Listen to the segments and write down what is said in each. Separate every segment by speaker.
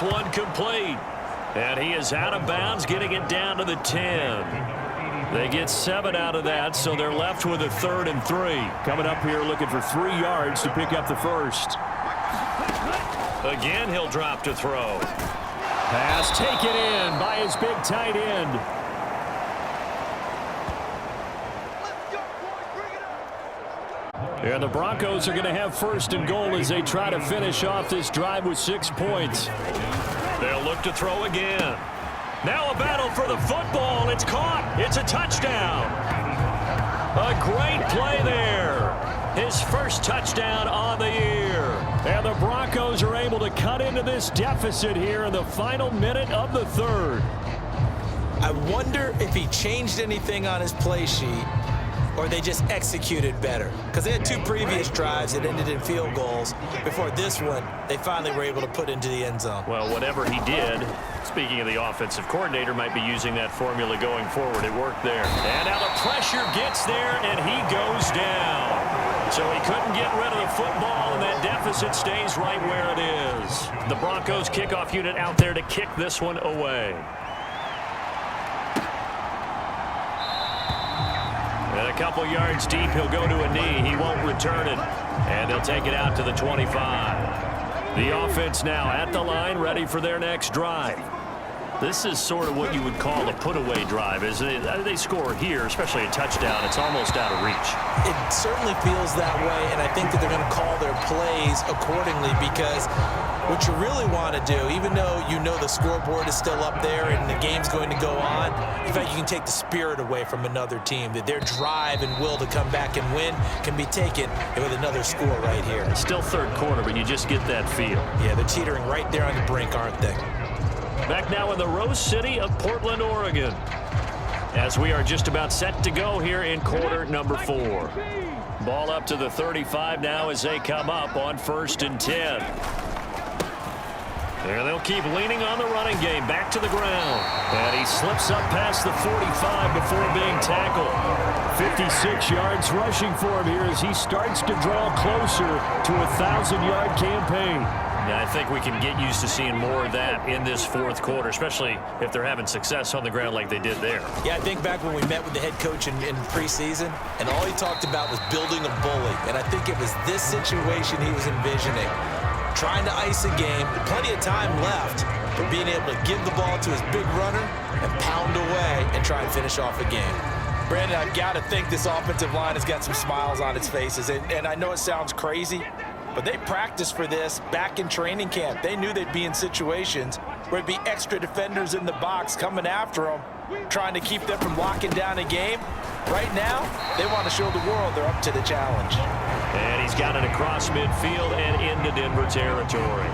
Speaker 1: with one complete. And he is out of bounds, getting it down to the 10. They get 7 out of that, so they're left with a 3rd and 3.
Speaker 2: Coming up here looking for 3 yards to pick up the first.
Speaker 1: Again, he'll drop to throw.
Speaker 2: Pass taken in by his big tight end. And the Broncos are going to have 1st and goal as they try to finish off this drive with 6 points.
Speaker 1: They'll look to throw again. Now a battle for the football. It's caught. It's a touchdown. A great play there. His first touchdown on the year.
Speaker 2: And the Broncos are able to cut into this deficit here in the final minute of the 3rd.
Speaker 3: I wonder if he changed anything on his play sheet or they just executed better. Because they had 2 previous drives that ended in field goals. Before this one, they finally were able to put into the end zone.
Speaker 1: Well, whatever he did, speaking of the offensive coordinator, might be using that formula going forward. It worked there. And now the pressure gets there, and he goes down. So he couldn't get rid of the football, and that deficit stays right where it is. The Broncos kickoff unit out there to kick this one away. And a couple yards deep, he'll go to a knee. He won't return it. And they'll take it out to the 25. The offense now at the line, ready for their next drive. This is sort of what you would call a put-away drive. As they score here, especially a touchdown, it's almost out of reach.
Speaker 3: It certainly feels that way, and I think that they're going to call their plays accordingly because what you really want to do, even though you know the scoreboard is still up there and the game's going to go on, in fact, you can take the spirit away from another team, that their drive and will to come back and win can be taken with another score right here.
Speaker 1: It's still 3rd quarter, but you just get that feel.
Speaker 3: Yeah, they're teetering right there on the brink, aren't they?
Speaker 1: Back now in the Rose City of Portland, Oregon, as we are just about set to go here in quarter number 4. Ball up to the 35 now as they come up on 1st and 10. And they'll keep leaning on the running game. Back to the ground. And he slips up past the 45 before being tackled.
Speaker 2: 56 yards rushing for him here as he starts to draw closer to a 1,000-yard campaign.
Speaker 1: Yeah, I think we can get used to seeing more of that in this 4th quarter, especially if they're having success on the ground like they did there.
Speaker 3: Yeah, I think back when we met with the head coach in preseason, and all he talked about was building a bully. And I think it was this situation he was envisioning. Trying to ice a game, plenty of time left, but being able to give the ball to his big runner and pound away and try and finish off a game. Brandon, I've got to think this offensive line has got some smiles on its faces. And I know it sounds crazy, but they practiced for this back in training camp. They knew they'd be in situations where it'd be extra defenders in the box coming after them, trying to keep them from locking down a game. Right now, they want to show the world they're up to the challenge.
Speaker 1: And he's got it across midfield and into Denver territory.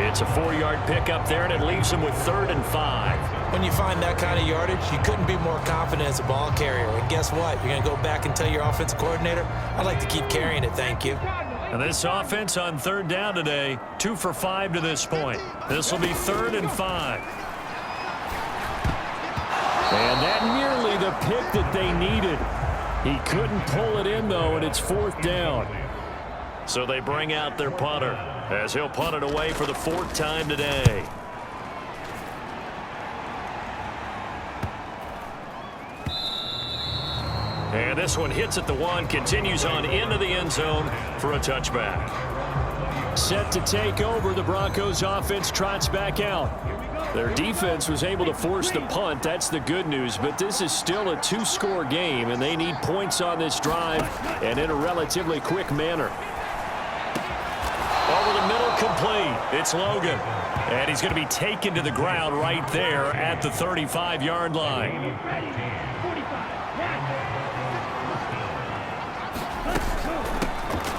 Speaker 1: It's a 4-yard pickup there, and it leaves him with 3rd and 5.
Speaker 3: When you find that kind of yardage, you couldn't be more confident as a ball carrier. And guess what? You're going to go back and tell your offensive coordinator, I'd like to keep carrying it, thank you.
Speaker 1: And this offense on 3rd down today, 2 for 5 to this point. This will be 3rd and 5.
Speaker 2: And that nearly the pick that they needed. He couldn't pull it in, though, and it's 4th down.
Speaker 1: So they bring out their punter as he'll punt it away for the 4th time today. And this one hits at the 1, continues on into the end zone for a touchback.
Speaker 2: Set to take over, the Broncos offense trots back out. Their defense was able to force the punt. That's the good news, but this is still a 2-score game, and they need points on this drive and in a relatively quick manner.
Speaker 1: Over the middle, complete. It's Logan. And he's going to be taken to the ground right there at the 35-yard line.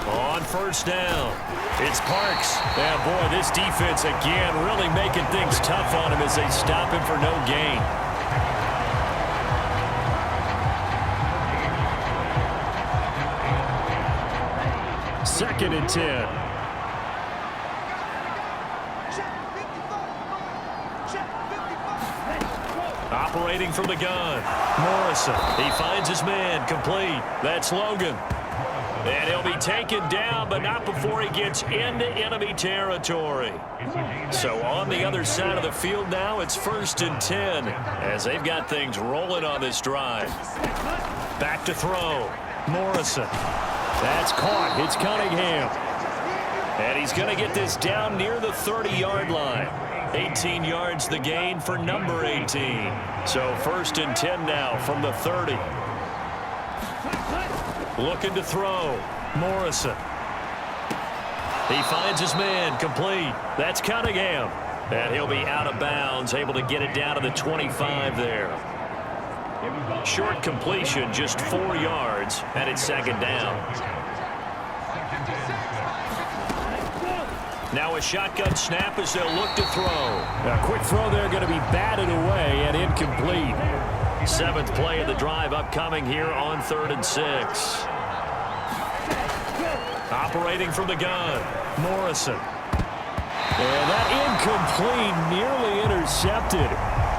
Speaker 1: On 1st down, it's Parks. And boy, this defense again really making things tough on him as they stop him for no gain.
Speaker 2: Second and 10.
Speaker 1: Operating from the gun, Morrison. He finds his man, complete. That's Logan.
Speaker 2: And he'll be taken down, but not before he gets into enemy territory. So on the other side of the field now, it's 1st and 10 as they've got things rolling on this drive. Back to throw. Morrison. That's caught. It's Cunningham. And he's going to get this down near the 30-yard line. 18 yards the gain for number 18. So 1st and 10 now from the 30. Looking to throw. Morrison. He finds his man. Complete. That's Cunningham. And he'll be out of bounds, able to get it down to the 25 there. Short completion, just 4 yards, and it's 2nd down. Now a shotgun snap as they'll look to throw. A quick throw there, going to be batted away and incomplete. 7th play of the drive upcoming here on 3rd and 6. Operating from the gun, Morrison. And that incomplete, nearly intercepted.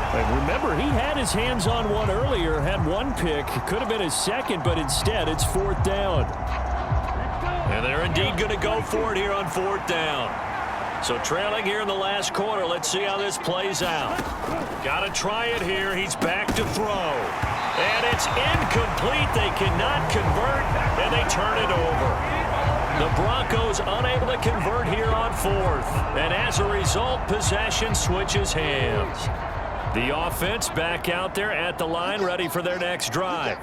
Speaker 2: And remember, he had his hands on one earlier, had one pick. Could have been his second, but instead it's 4th down. And they're indeed going to go for it here on 4th down. So trailing here in the last quarter. Let's see how this plays out. Got to try it here. He's back to throw. And it's incomplete. They cannot convert, and they turn it over. The Broncos unable to convert here on 4th. And as a result, possession switches hands. The offense back out there at the line, ready for their next drive.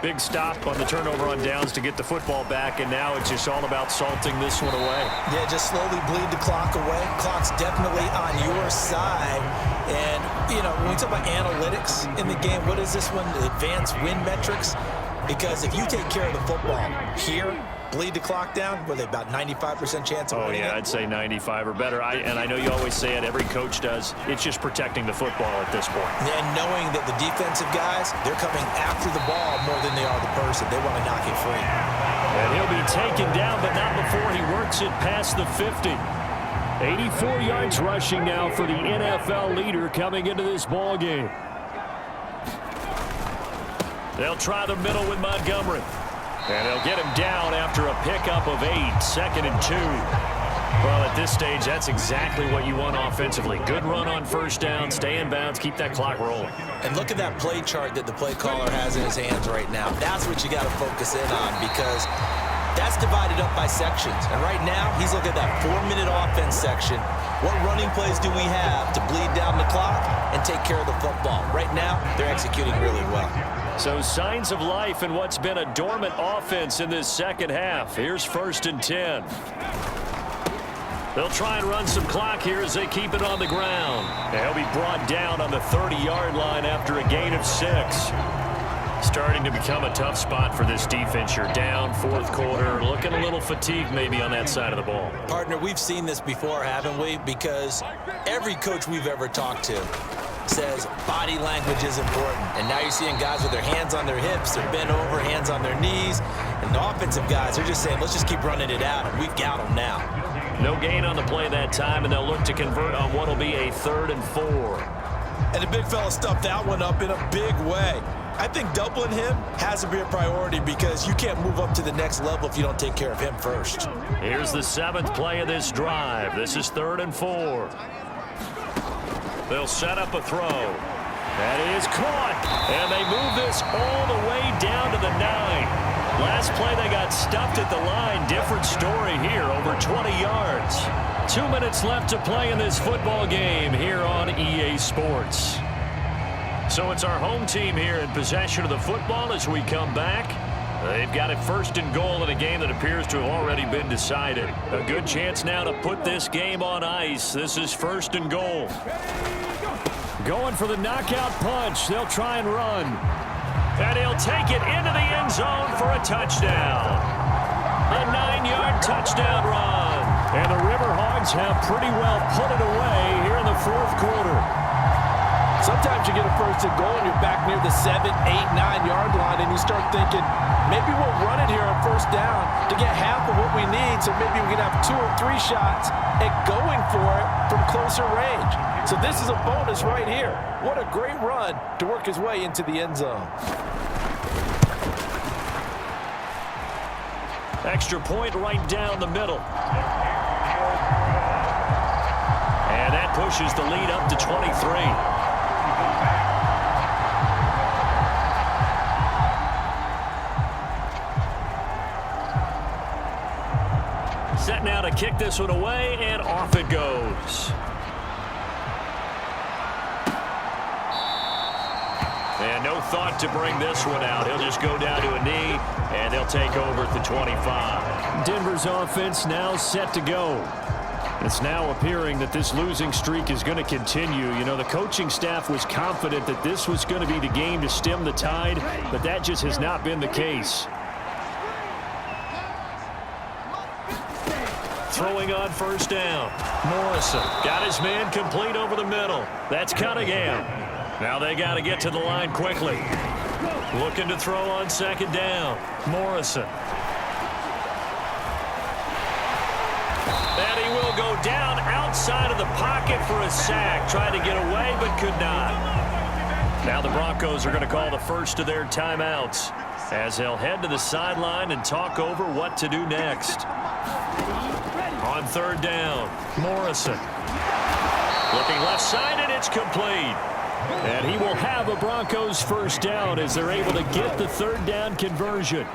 Speaker 2: Big stop on the turnover on downs to get the football back, and now it's just all about salting this one away.
Speaker 3: Yeah, just slowly bleed the clock away. Clock's definitely on your side. And, you know, when we talk about analytics in the game, what is this one? Advanced win metrics? Because if you take care of the football here, bleed the clock down, were they about 95% chance of winning?
Speaker 2: Oh, yeah, I'd say 95 or better. And I know you always say it, every coach does. It's just protecting the football at this point.
Speaker 3: And knowing that the defensive guys, they're coming after the ball more than they are the person. They want to knock it free.
Speaker 2: And he'll be taken down, but not before he works it past the 50. 84 yards rushing now for the NFL leader coming into this ball game. They'll try the middle with Montgomery. And they'll get him down after a pickup of 8, 2nd and 2. Well, at this stage, that's exactly what you want offensively. Good run on 1st down, stay in bounds, keep that clock rolling.
Speaker 3: And look at that play chart that the play caller has in his hands right now. That's what you got to focus in on, because that's divided up by sections. And right now, he's looking at that 4-minute offense section. What running plays do we have to bleed down the clock and take care of the football? Right now, they're executing really well.
Speaker 2: So signs of life in what's been a dormant offense in this second half. Here's 1st and 10. They'll try and run some clock here as they keep it on the ground. And he'll be brought down on the 30-yard line after a gain of 6. Starting to become a tough spot for this defense. You're down 4th quarter, looking a little fatigued maybe on that side of the ball.
Speaker 3: Partner, we've seen this before, haven't we? Because every coach we've ever talked to says body language is important. And now you're seeing guys with their hands on their hips, they're bent over, hands on their knees. And the offensive guys are just saying, let's just keep running it out, and we've got them now.
Speaker 2: No gain on the play that time, and they'll look to convert on what will be a 3rd and 4.
Speaker 3: And the big fella stuffed that one up in a big way. I think doubling him has to be a priority, because you can't move up to the next level if you don't take care of him first.
Speaker 2: Here's the 7th play of this drive. This is 3rd and 4. They'll set up a throw. That is caught. And they move this all the way down to the 9. Last play they got stuffed at the line. Different story here, over 20 yards. 2 minutes left to play in this football game here on EA Sports. So it's our home team here in possession of the football as we come back. They've got it 1st and goal in a game that appears to have already been decided. A good chance now to put this game on ice. This is 1st and goal. Going for the knockout punch. They'll try and run. And he'll take it into the end zone for a touchdown. A 9-yard touchdown run. And the River Hogs have pretty well put it away here in the 4th quarter.
Speaker 4: Sometimes you get a 1st and goal and you're back near the 7, 8, 9-yard line, and you start thinking, maybe we'll run it here on 1st down to get half of what we need, so maybe we can have 2 or 3 shots at going for it from closer range. So this is a bonus right here. What a great run to work his way into the end zone.
Speaker 2: Extra point right down the middle. And that pushes the lead up to 23. Set now to kick this one away, and off it goes. And no thought to bring this one out. He'll just go down to a knee, and they'll take over at the 25. Denver's offense now set to go. It's now appearing that this losing streak is going to continue. You know, the coaching staff was confident that this was going to be the game to stem the tide, but that just has not been the case. Throwing on first down. Morrison got his man complete over the middle. That's Cunningham. Now they got to get to the line quickly. Looking to throw on second down. Morrison. And he will go down outside of the pocket for a sack. Tried to get away, but could not. Now the Broncos are going to call the first of their timeouts as they'll head to the sideline and talk over what to do next. On third down, Morrison. Looking left side, and it's complete. And he will have a Broncos first down as they're able to get the third down conversion.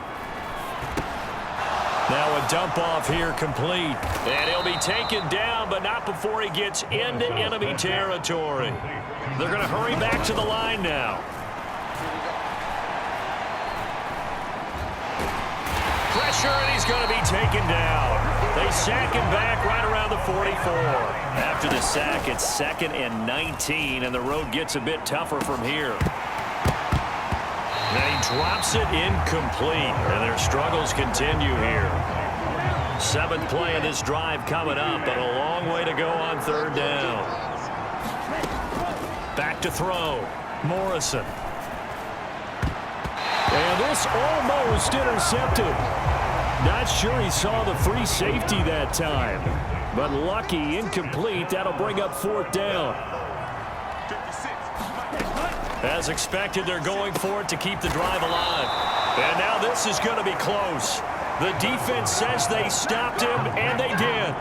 Speaker 2: Now a dump off here complete. And he'll be taken down, but not before he gets into enemy territory. They're going to hurry back to the line now. Pressure, and he's going to be taken down. They sack him back right around the 44. After the sack, it's 2nd and 19, and the road gets a bit tougher from here. Now he drops it incomplete, and their struggles continue here. 7th play of this drive coming up, but a long way to go on third down. Back to throw. Morrison. And this almost intercepted. Not sure he saw the free safety that time. But lucky, incomplete. That'll bring up 4th down. As expected, they're going for it to keep the drive alive. And now this is going to be close. The defense says they stopped him, and they did.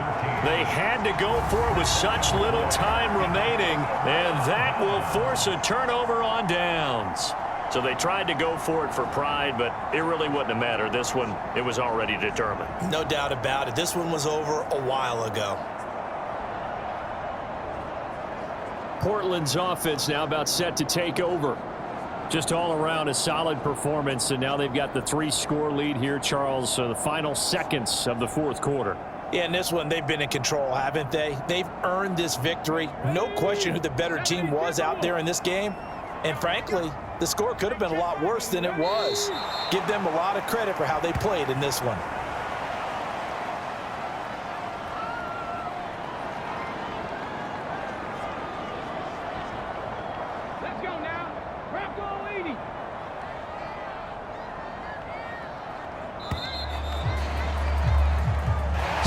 Speaker 2: They had to go for it with such little time remaining, and that will force a turnover on downs. So they tried to go for it for pride, but it really wouldn't have mattered. This one, it was already determined.
Speaker 3: No doubt about it. This one was over a while ago.
Speaker 2: Portland's offense now about set to take over. Just all around a solid performance, and now they've got the 3-score lead here, Charles. So the final seconds of the 4th quarter.
Speaker 3: Yeah, in this one, they've been in control, haven't they? They've earned this victory. No question who the better team was out there in this game. And frankly, the score could have been a lot worse than it was. Give them a lot of credit for how they played in this one.
Speaker 5: Let's go now. Bronco 80.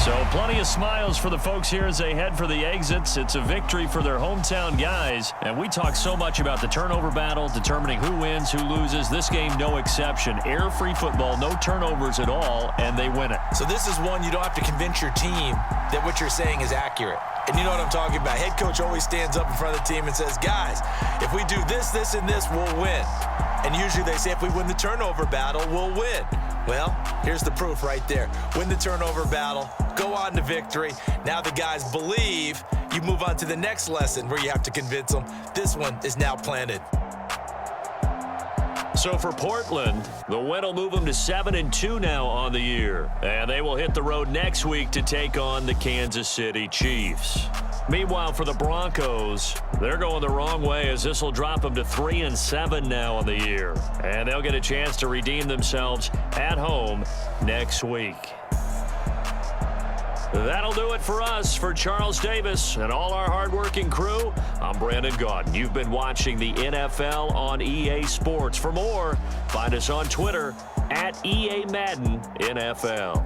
Speaker 2: So plenty of smiles for the folks here as they head for the exits. It's a victory for their hometown guys. And we talk so much about the turnover battle, determining who wins, who loses. This game, no exception. Error-free football, no turnovers at all, and they win it.
Speaker 3: So this is one you don't have to convince your team that what you're saying is accurate. And you know what I'm talking about. Head coach always stands up in front of the team and says, guys, if we do this, this, and this, we'll win. And usually they say if we win the turnover battle, we'll win. Well, here's the proof right there. Win the turnover battle, go on to victory. Now the guys believe. You move on to the next lesson where you have to convince them. This one is now planted.
Speaker 2: So for Portland, the win will move them to 7-2 now on the year. And they will hit the road next week to take on the Kansas City Chiefs. Meanwhile, for the Broncos, they're going the wrong way as this will drop them to 3-7 now on the year. And they'll get a chance to redeem themselves at home next week. That'll do it for us. For Charles Davis and all our hardworking crew, I'm Brandon Gaudin. You've been watching the NFL on EA Sports. For more, find us on Twitter @EA Madden NFL.